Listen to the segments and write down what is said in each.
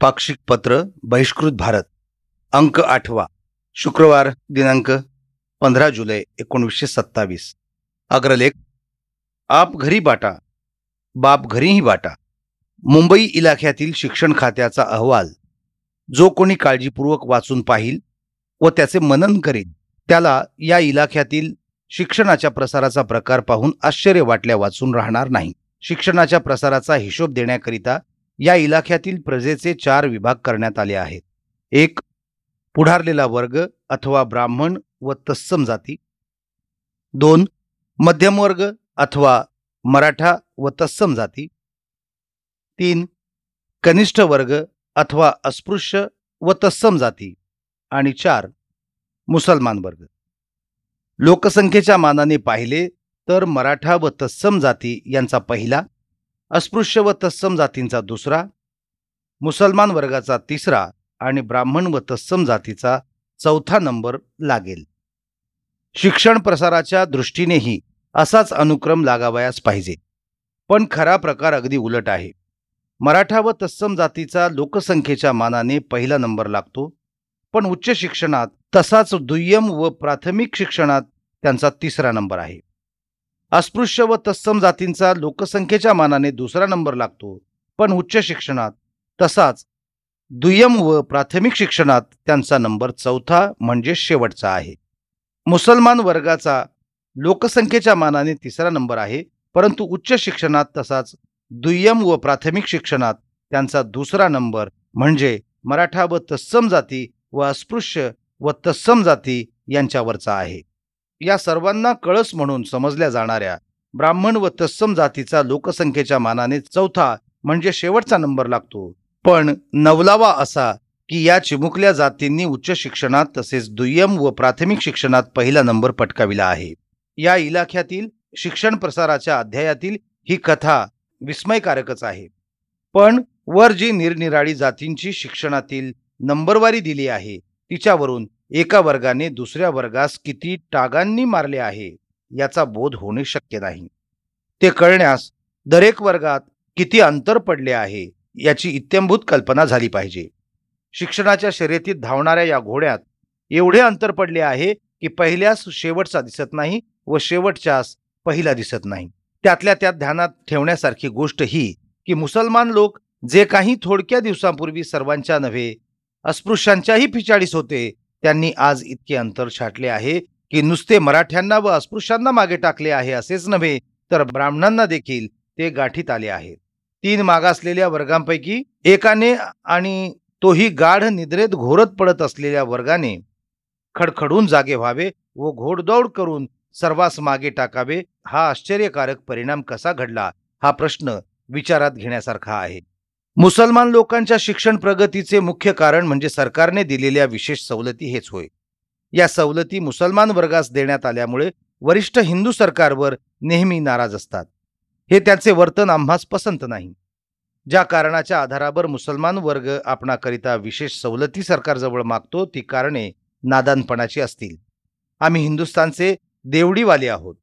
पाक्षिक पत्र बहिष्कृत भारत अंक 8वा शुक्रवार दिनांक 15 जुलै 1927 अग्रलेख आप घरी बाटा बाप घरीही बाटा। मुंबई इलाख्यातील शिक्षण खात्याचा अहवाल जो कोणी काळजीपूर्वक वाचून पाहिल व त्याचे मनन करील त्याला या इलाख्यातील शिक्षणाच्या प्रसाराचा प्रकार पाहून आश्चर्य वाटल्या वाचून राहणार नाही। शिक्षणाच्या प्रसाराचा हिशोब देण्याकरिता या इलाख्यातील प्रजेचे 4 विभाग करण्यात आले आहेत। 1. पुढारलेला वर्ग अथवा ब्राह्मण व तत्सम जाती। 2. मध्यम वर्ग अथवा मराठा व तत्सम जाती। 3. कनिष्ठ वर्ग अथवा अस्पृश्य व तत्सम जाती आणि 4. मुसलमान वर्ग। लोकसंख्येच्या मानाने पाहिले तर मराठा व तत्सम जाती यांचा पहिला, अस्पृश्य व तत्सम जातींचा दुसरा, मुसलमान वर्गाचा तिसरा आणि ब्राह्मण व तत्सम जातीचा चौथा नंबर लागेल। शिक्षण प्रसाराच्या दृष्टीनेही असाच अनुक्रम लागावयास पाहिजे, पण खरा प्रकार अगदी उलट आहे। मराठा व तत्सम जातीचा लोकसंख्येच्या मानाने पहिला नंबर लागतो, पण उच्च शिक्षणात तसाच दुय्यम व प्राथमिक शिक्षणात त्यांचा तिसरा नंबर आहे। अस्पृश्य व तत्सम जातींचा लोकसंख्येच्या मानाने दुसरा नंबर लागतो, पण उच्च शिक्षणात तसाच दुय्यम व प्राथमिक शिक्षणात त्यांचा नंबर चौथा म्हणजे शेवटचा आहे। मुसलमान वर्गाचा लोकसंख्येच्या मानाने तिसरा नंबर आहे, परंतु उच्च शिक्षणात तसाच दुय्यम व प्राथमिक शिक्षणात त्यांचा दुसरा नंबर म्हणजे मराठा व तत्सम जाती व अस्पृश्य व तत्सम जाती यांच्यावरचा आहे। या सर्वांना कळस म्हणून समजल्या जाणाऱ्या ब्राह्मण व तत्सम जातीचा लोकसंख्येच्या मानाने चौथा म्हणजे शेवटचा नंबर लागतो, पण नवलावा असा की या चिमुकल्या जातींनी उच्च शिक्षणात तसेच दुय्यम व प्राथमिक शिक्षणात पहिला नंबर पटकाविला आहे। या इलाख्यातील शिक्षण प्रसाराच्या अध्यायातील ही कथा विस्मयकारकच आहे, पण वर जी निरनिराळी जातींची शिक्षणातील नंबरवारी दिली आहे तिच्यावरून एका वर्गाने दुसऱ्या वर्गास किती टागांनी मारले आहे याचा बोध होणे शक्य नाही। ते कळण्यास दरेक वर्गात किती अंतर पडले आहे याची इत्यंभूत कल्पना झाली पाहिजे। शिक्षणाच्या शर्यतीत धावणाऱ्या या घोड्यात एवढे अंतर पडले आहे की पहिल्यास शेवटचा दिसत नाही व शेवटच्यास पहिला दिसत नाही। त्यातल्या त्यात ध्यानात ठेवण्यासारखी गोष्ट ही की मुसलमान लोक जे काही थोडक्या दिवसांपूर्वी सर्वांच्या नव्हे अस्पृश्यांच्याही पिछाडीस होते, त्यांनी आज इतके अंतर छाटले आहे की नुसते मराठ्यांना व अस्पृश्यांना मागे टाकले आहे असेच नव्हे तर ब्राह्मणांना देखील ते गाठीत आले आहेत। 3 मागासलेल्या वर्गांपैकी एकाने आणि तोही गाढ निद्रेत घोरत पडत असलेल्या वर्गाने खडखडून जागे व्हावे व घोडदौड करून सर्वांस मागे टाकावे, हा आश्चर्यकारक परिणाम कसा घडला हा प्रश्न विचारात घेण्यासारखा आहे। मुसलमान लोकांच्या शिक्षण प्रगतीचे मुख्य कारण म्हणजे सरकारने दिलेल्या विशेष सवलती हेच होय। या सवलती मुसलमान वर्गास देण्यात आल्यामुळे वरिष्ठ हिंदू सरकारवर नेहमी नाराज असतात। हे त्याचे वर्तन आम्हास पसंत नाही। ज्या कारणाच्या आधारावर मुसलमान वर्ग आपणाकरिता विशेष सवलती सरकारजवळ मागतो ती कारणे नादानपणाची असतील। आम्ही हिंदुस्थानचे देवडीवाले आहोत,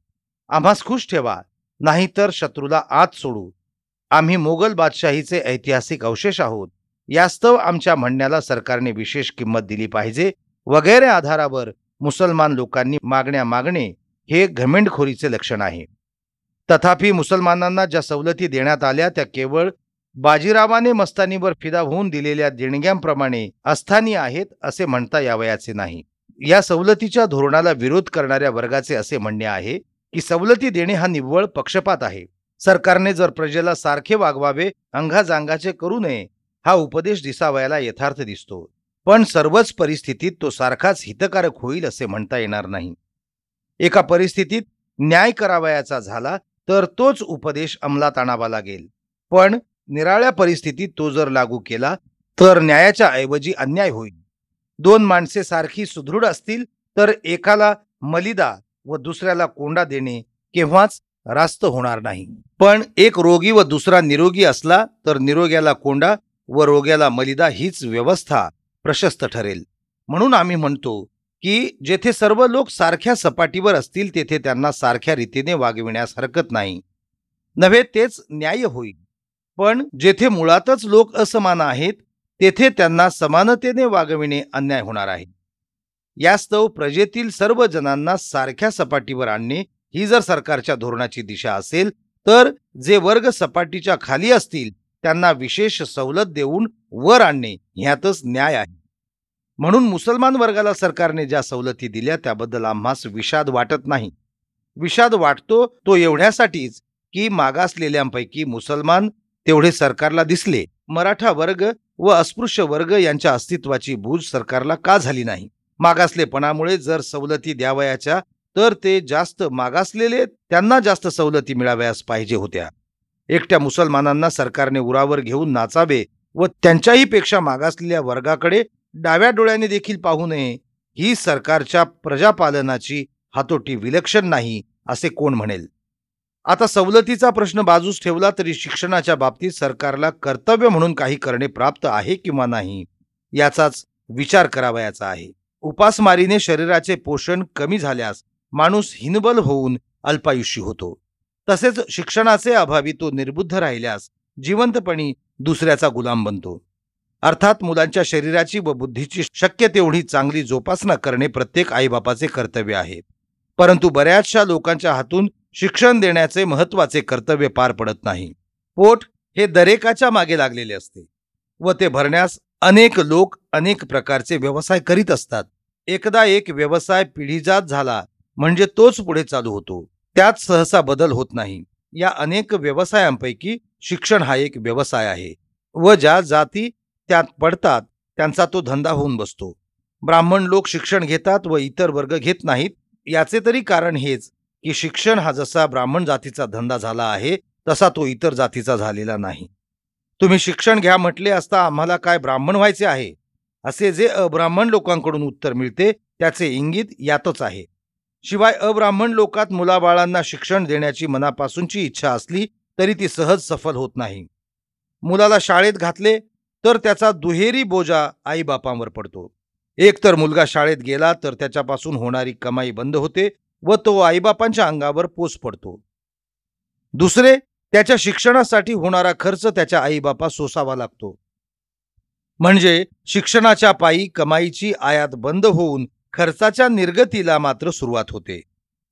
आम्हास खुश ठेवा, नाहीतर शत्रूला आत सोडू। आम्ही मोगल बादशाहीचे ऐतिहासिक अवशेष आहोत, यास्तव आमच्या म्हणण्याला सरकारने विशेष किंमत दिली पाहिजे वगैरे आधारावर मुसलमान लोकांनी मागण्या मागणे हे घमेंडखोरीचे लक्षण आहे। तथापि मुसलमानांना ज्या सवलती देण्यात आल्या त्या केवळ बाजीरावाने मस्तानीवर फिदा होऊन दिलेल्या देणग्यांप्रमाणे अस्थानी आहेत असे म्हणता यावयाचे नाही। या सवलतीच्या धोरणाला विरोध करणाऱ्या वर्गाचे असे म्हणणे आहे की सवलती देणे हा निव्वळ पक्षपात आहे। सरकारने जर प्रजेला सारखे वागवावे, अंगाजांगाचे करू नये हा उपदेश दिसावयाला यथार्थ दिसतो, पण सर्वच परिस्थितीत तो सारखाच हितकारक होईल असे म्हणता येणार नाही। एका परिस्थितीत न्याय करावयाचा झाला तर तोच उपदेश अंमलात आणावा लागेल, पण निराळ्या परिस्थितीत तो जर लागू केला तर न्यायाच्या ऐवजी अन्याय होईल। 2 माणसे सारखी सुदृढ असतील तर एकाला मलिदा व दुसऱ्याला कोंडा देणे केव्हाच रास्त होणार नाही, पण एक रोगी व दुसरा निरोगी असला तर निरोग्याला कोंडा व रोग्याला मलिदा हीच व्यवस्था प्रशस्त ठरेल। म्हणून आम्ही म्हणतो की जेथे सर्व लोक सारख्या सपाटीवर असतील तेथे त्यांना सारख्या रीतीने वागविण्यास हरकत नाही, नव्हे तेच न्याय होईल। पण जेथे मुळातच लोक असमान आहेत तेथे त्यांना समानतेने वागविणे अन्याय होणार आहे. यास्तव प्रजेतील सर्व जणांना सारख्या सपाटीवर आणणे ही जर सरकारच्या धोरणाची दिशा असेल, तर जे वर्ग सपाटीच्या खाली असतील त्यांना विशेष सवलत देऊन वर आणणे ह्यातच न्याय आहे. म्हणून मुसलमान वर्गाला सरकारने ज्या सवलती दिल्या त्याबद्दल आम्हास विषाद वाटत नाही. विषाद वाटतो तो एवढ्यासाठीच की मागासलेल्यांपैकी मुसलमान तेवढे सरकारला दिसले. मराठा वर्ग व अस्पृश्य वर्ग यांच्या अस्तित्वाची बूज सरकारला का झाली नाही? मागासलेपणामुळे जर सवलती द्यावयाच्या तर ते जास्त मागासलेले त्यांना जास्त सवलती मिळाव्यास पाहिजे होत्या. एकट्या मुसलमानांना सरकारने उरावर घेऊन नाचावे व त्यांच्याही पेक्षा मागासलेल्या वर्गाकडे डाव्या डोळ्याने देखील पाहू नये, ही सरकारच्या प्रजापालनाची हातोटी विलक्षण नाही असे कोण म्हणेल? आता सवलतीचा प्रश्न बाजूस ठेवला तरी शिक्षणाच्या बाबतीत सरकारला कर्तव्य म्हणून काही करणे प्राप्त आहे किंवा नाही याचाच विचार करावयाचा आहे. उपासमारीने शरीराचे पोषण कमी झाल्यास माणूस हिनबल होऊन अल्पायुष्यी होतो. तसेच शिक्षणाचे अभावी तो निर्बुद्ध राहिल्यास जिवंतपणी दुसऱ्याचा गुलाम बनतो. अर्थात मुलांच्या शरीराची व बुद्धीची शक्य तेवढी चांगली जोपासना करणे प्रत्येक आईबापाचे कर्तव्य आहे. परंतु बऱ्याचशा लोकांच्या हातून शिक्षण देण्याचे महत्त्वाचे कर्तव्य पार पडत नाही. पोट हे दरेकाच्या मागे लागलेले असते व ते भरण्यास अनेक लोक अनेक प्रकारचे व्यवसाय करीत असतात. एकदा एक व्यवसाय पिढीजात झाला म्हणजे तोच पुढे चालू होतो, त्यात सहसा बदल होत नाही. या अनेक व्यवसायांपैकी शिक्षण हा एक व्यवसाय आहे व ज्या जाती त्यात पडतात त्यांचा तो धंदा होऊन बसतो. ब्राह्मण लोक शिक्षण घेतात व इतर वर्ग घेत नाहीत. याचे तरी कारण हेच की शिक्षण हा जसा ब्राह्मण जातीचा धंदा झाला आहे तसा तो इतर जातीचा झालेला नाही. तुम्ही शिक्षण घ्या म्हटले असता आम्हाला काय ब्राह्मण व्हायचे आहे असे जे अब्राह्मण लोकांकडून उत्तर मिळते त्याचे इंगित यातच आहे. शिवाय अब्राह्मण लोकात मुलाबाळांना शिक्षण देण्याची मनापासूनची इच्छा असली तरी ती सहज सफल होत नाही. मुलाला शाळेत घातले तर त्याचा दुहेरी बोजा आईबापांवर पडतो. एक तर मुलगा शाळेत गेला तर त्याच्यापासून होणारी कमाई बंद होते व तो आईबापांच्या अंगावर पोच पडतो. दुसरे, त्याच्या शिक्षणासाठी होणारा खर्च त्याच्या आईबापा सोसावा लागतो. म्हणजे शिक्षणाच्या पायी कमाईची आयात बंद होऊन खर्चाच्या निर्गतीला मात्र सुरुवात होते.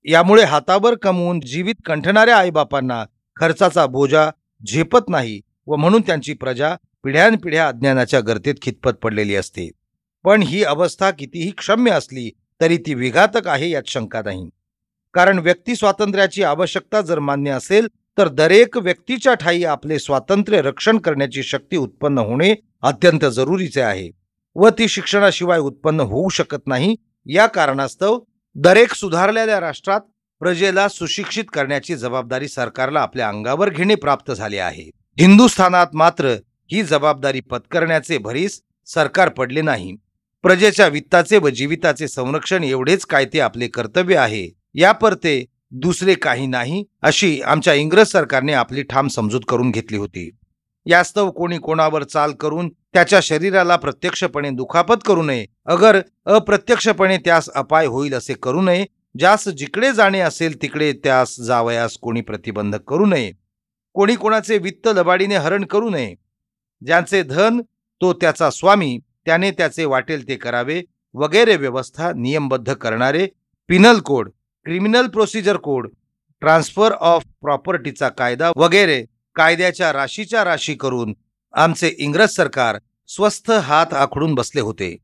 यामुळे हातावर कमवून जीवित कंठणाऱ्या आईबापांना खर्चाचा बोजा झेपत नाही व म्हणून त्यांची प्रजा पिढ्यानपिढ्या अज्ञानाच्या गर्तेत खितपत पडलेली असते. पण ही अवस्था कितीही क्षम्य असली तरी ती विघातक आहे यात शंका नाही. कारण व्यक्ती स्वातंत्र्याची आवश्यकता जर मान्य असेल तर दरेक व्यक्तीच्या ठायी आपले स्वातंत्र्य रक्षण करण्याची शक्ती उत्पन्न होणे अत्यंत जरुरीचे आहे व ती शिक्षणाशिवाय उत्पन्न होऊ शकत नाही. या कारणास्तव दरेक सुधारलेल्या राष्ट्रात प्रजेला सुशिक्षित करण्याची जबाबदारी सरकारला आपल्या अंगावर घेणे प्राप्त झाले आहे. हिंदुस्थानात मात्र ही जबाबदारी पत्करण्याचे भरीस सरकार पडले नाही. प्रजेच्या वित्ताचे व जीविताचे संरक्षण एवढेच काय ते आपले कर्तव्य आहे, या परते दुसरे काही नाही अशी आमच्या इंग्रज सरकारने आपली ठाम समजूत करून घेतली होती. यास्तव कोणी कोणावर चाल करून त्याच्या शरीराला प्रत्यक्षपणे दुखापत करू नये, अगर अप्रत्यक्षपणे त्यास अपाय होईल असे करू नये. ज्यास जिकडे जाणे असेल तिकडे त्यास जावयास कोणी प्रतिबंधक करू नये. कोणी कोणाचे वित्त लबाडीने हरण करू नये. ज्यांचे धन तो त्याचा स्वामी, त्याने त्याचे वाटेल ते करावे वगैरे व्यवस्था नियमबद्ध करणारे penal code, criminal procedure code, transfer of प्रॉपर्टीचा कायदा वगैरे कायद्याच्या राशीच्या राशी करून आमचे इंग्रज सरकार स्वस्थ हात आखडून बसले होते.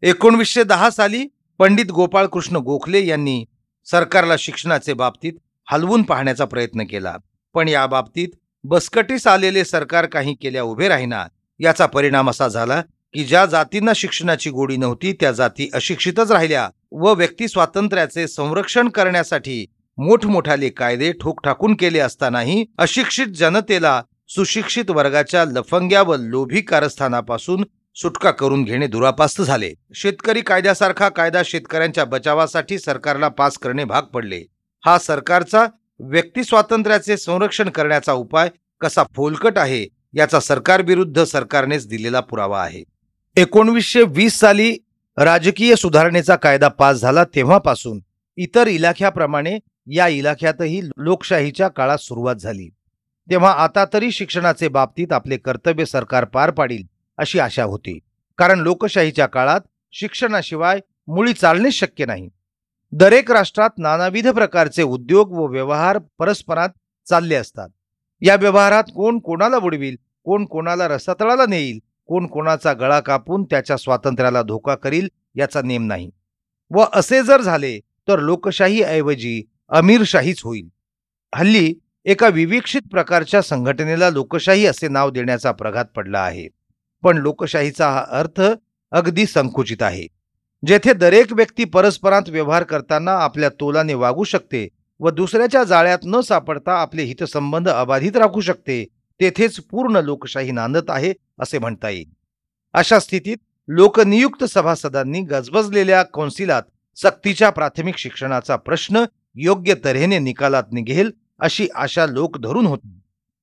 1910 साली पंडित गोपाळकृष्ण गोखले यांनी सरकारला शिक्षणाचे बाबतीत हलवून पाहण्याचा प्रयत्न केला. पण या बाबतीत बसकटीस आलेले सरकार काही केल्या उभे राहिना. याचा परिणाम असा झाला की ज्या जातींना शिक्षणाची गोडी नव्हती त्या जाती अशिक्षितच राहिल्या व व्यक्ती स्वातंत्र्याचे संरक्षण करण्यासाठी मोठमोठाले कायदे ठोकठाकून केले असतानाही अशिक्षित जनतेला सुशिक्षित वर्गाच्या लफंग्या व लोभी कारस्थानापासून सुटका करून घेणे दुरापास्त झाले. शेतकरी कायद्यासारखा कायदा शेतकऱ्यांच्या बचावासाठी सरकारला पास करणे भाग पडले. हा सरकारचा व्यक्ती स्वातंत्र्याचे संरक्षण करण्याचा उपाय कसा फोलकट आहे याचा सरकारविरुद्ध सरकारनेच दिलेला पुरावा आहे. 1920 साली राजकीय सुधारणेचा कायदा पास झाला तेव्हापासून इतर इलाख्याप्रमाणे या इलाख्यातही लोकशाहीच्या काळात सुरुवात झाली. तेव्हा आता तरी शिक्षणाचे बाबतीत आपले कर्तव्य सरकार पार पाडील अशी आशा होती, कारण लोकशाहीच्या काळात शिक्षणाशिवाय मुळी चालणेच शक्य नाही. दरेक राष्ट्रात नानाविध प्रकारचे उद्योग व व्यवहार परस्परात चालले असतात. या व्यवहारात कोण कोणाला बुडविल, कोण कोणाला रसातळाला नेईल, कोण कोणाचा गळा कापून त्याच्या स्वातंत्र्याला धोका करील याचा नेम नाही. व असे जर झाले तर लोकशाही ऐवजी अमीरशाहीच होईल. हल्ली एका विवेक्षित प्रकारच्या संघटनेला लोकशाही असे नाव देण्याचा प्रघात पडला आहे. पण लोकशाहीचा हा अर्थ अगदी संकुचित आहे. जेथे दरेक व्यक्ती परस्परात व्यवहार करताना आपल्या तोलाने वागू शकते व दुसऱ्याच्या जाळ्यात न सापडता आपले हितसंबंध अबाधित राखू शकते, तेथेच पूर्ण लोकशाही नांदत आहे असे म्हणता येईल. अशा स्थितीत लोकनियुक्त सभासदांनी गजबजलेल्या कौन्सिलात सक्तीच्या प्राथमिक शिक्षणाचा प्रश्न योग्य तऱ्हेने निकालात निघेल अशी आशा लोक धरून होती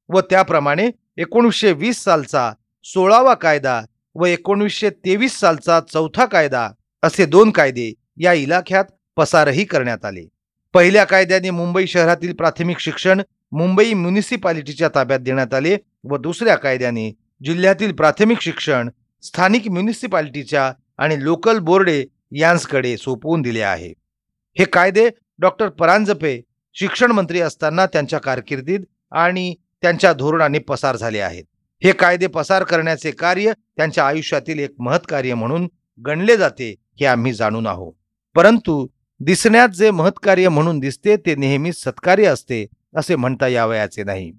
व त्याप्रमाणे 1920 सालचा 16वा कायदा व 1923 सालचा 4था कायदा असे 2 कायदे या इलाख्यात पसारही करण्यात आले. पहिल्या कायद्याने मुंबई शहरातील प्राथमिक शिक्षण मुंबई म्युनिसिपालिटीच्या ताब्यात देण्यात आले व दुसऱ्या कायद्याने जिल्ह्यातील प्राथमिक शिक्षण स्थानिक म्युनिसिपालिटीच्या आणि लोकल बोर्डे यांकडे सोपवून दिले आहे. हे कायदे डॉक्टर परांजपे शिक्षण मंत्री असताना त्यांच्या कारकिर्दीत आणि त्यांच्या धोरणाने पसार झाले आहेत. हे कायदे पसार करण्याचे कार्य त्यांच्या आयुष्यातील एक महत्कार्य म्हणून गणले जाते हे आम्ही जाणून आहोत. परंतु दिसण्यात जे महत्कार्य म्हणून दिसते ते नेहमीच सत्कार्य असते असे म्हणता यावयाचे नाही.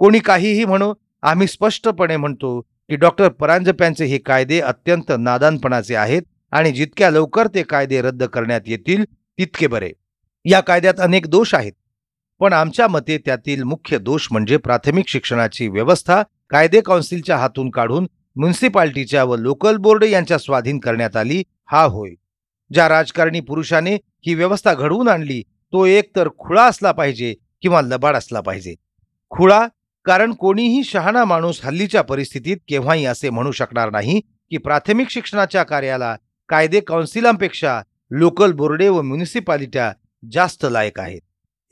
कोणी काहीही म्हणो, आम्ही स्पष्टपणे म्हणतो की डॉक्टर परांजप्यांचे हे कायदे अत्यंत नादानपणाचे आहेत आणि जितक्या लवकर ते कायदे रद्द करण्यात येतील तितके बरे. या कायद्यात अनेक दोष आहेत, पण आमच्या मते त्यातील मुख्य दोष म्हणजे प्राथमिक शिक्षणाची व्यवस्था कायदे कौन्सिलच्या हातून काढून म्युनिसिपालिटीच्या व लोकल बोर्ड यांच्या स्वाधीन करण्यात आली हा होय. ज्या राजकारणी पुरुषाने ही व्यवस्था घडवून आणली तो एक तर खुळा असला पाहिजे किंवा लबाड असला पाहिजे. खुळा कारण कोणीही शहाणा माणूस हल्लीच्या परिस्थितीत केव्हाही असे म्हणू शकणार नाही की प्राथमिक शिक्षणाच्या कार्याला कायदे कौन्सिलांपेक्षा लोकल बोर्डे व म्युनिसिपालिट्या जास्त लायक आहेत.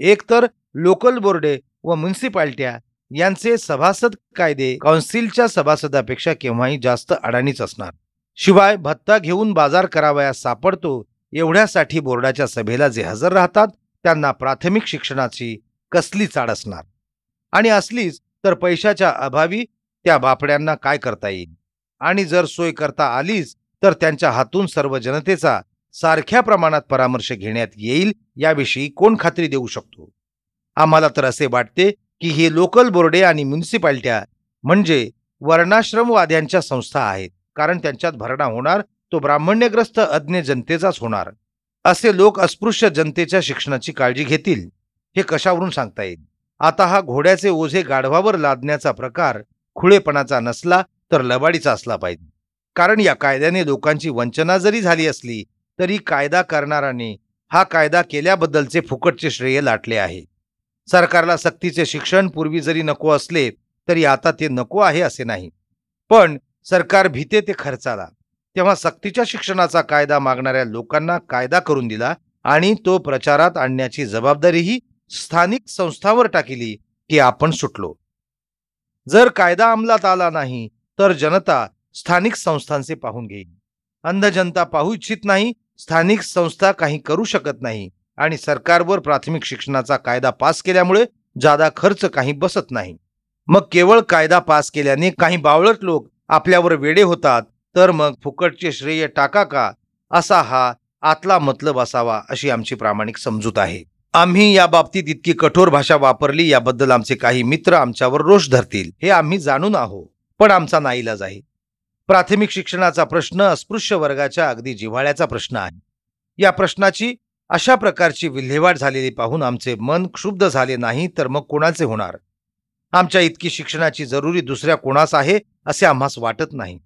एकतर लोकल बोर्डे व म्युनिसिपालिट्या यांचे सभासद कायदे कौन्सिलच्या सभासदापेक्षा केव्हाही जास्त अडाणीच असणार. शिवाय भत्ता घेऊन बाजार करावयास सापडतो एवढ्यासाठी बोर्डाच्या सभेला जे हजर राहतात त्यांना प्राथमिक शिक्षणाची कसली चाड असणार. आणि असलीच तर पैशाच्या अभावी त्या बापड्यांना काय करता येईल. आणि जर सोय करता आलीच तर त्यांच्या हातून सर्व जनतेचा सारख्या प्रमाणात परामर्श घेण्यात येईल याविषयी कोण खात्री देऊ शकतो. आम्हाला तर असे वाटते की हे लोकल बोर्डे आणि म्युनिसिपालिट्या म्हणजे वर्णाश्रमवाद्यांच्या संस्था आहेत, कारण त्यांच्यात भरणा होणार तो ब्राह्मण्यग्रस्त अज्ञ जनतेचाच होणार. असे लोक अस्पृश्य जनतेच्या शिक्षणाची काळजी घेतील हे कशावरून सांगता येईल. आता हा घोड्याचे ओझे गाढवावर लादण्याचा प्रकार खुळेपणाचा नसला तर लबाडीचा असला पाहिजे. कारण या कायद्याने लोकांची वंचना जरी झाली असली तरी कायदा करणाराने हा कायदा केल्याबद्दलचे फुकटचे श्रेय लाटले आहे. सरकारला सक्तीचे शिक्षण पूर्वी जरी नको असले तरी आता ते नको आहे असे नाही, पण सरकार भीते ते खर्चाला. तेव्हा सक्तीच्या शिक्षणाचा कायदा मागणाऱ्या लोकांना कायदा करून दिला आणि तो प्रचारात आणण्याची जबाबदारीही स्थानिक संस्थांवर टाकली की आपण सुटलो. जर कायदा अंमलात आला नाही तर जनता स्थानिक संस्थांचे पाहून घेईल. अंध जनता पाहू इच्छित नाही, स्थानिक संस्था काही करू शकत नाही आणि सरकारवर प्राथमिक शिक्षणाचा कायदा पास केल्यामुळे जादा खर्च काही बसत नाही. मग केवळ कायदा पास केल्याने काही बावळट लोक आपल्यावर वेडे होतात तर मग फुकटचे श्रेय टाका का असा हा आतला मतलब असावा अशी आमची प्रामाणिक समजूत आहे. आम्ही या बाबतीत इतकी कठोर भाषा वापरली याबद्दल आमचे काही मित्र आमच्यावर रोष धरतील हे आम्ही जाणून आहोत, पण आमचा नाईलाज आहे. प्राथमिक शिक्षणाचा प्रश्न अस्पृश्य वर्गाच्या अगदी जिव्हाळ्याचा प्रश्न आहे. या प्रश्नाची अशा प्रकारची विल्हेवाट झालेली पाहून आमचे मन क्षुब्ध झाले नाही तर मग कोणाचे होणार. आमच्या इतकी शिक्षणाची जरुरी दुसऱ्या कोणास आहे असे आम्हास वाटत नाही.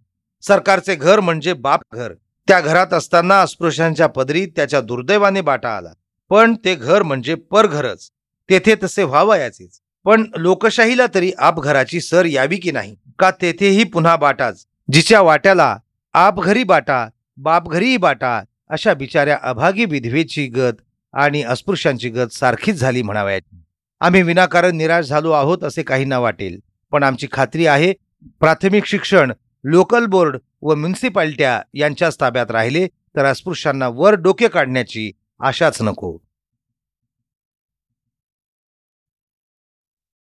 सरकारचे घर म्हणजे बाप घर. त्या घरात असताना अस्पृश्यांच्या पदरी त्याच्या दुर्दैवाने बाटा आला, पण ते घर म्हणजे परघरच. तेथे तसे व्हावयाचेच. पण लोकशाहीला तरी आपघराची सर यावी की नाही का तेथेही पुन्हा बाटाच. जिच्या वाट्याला आपघरी बाटा बापघरीही बाटा अशा बिचाऱ्या अभागी विधवेची गत आणि अस्पृश्यांची गत सारखीच झाली म्हणावयाची. आम्ही विनाकारण निराश झालो आहोत असे काहींना वाटेल, पण आमची खात्री आहे प्राथमिक शिक्षण लोकल बोर्ड व म्युन्सिपालिट्या यांच्याच ताब्यात राहिले तर अस्पृश्यांना वर डोके काढण्याची आशाच नको.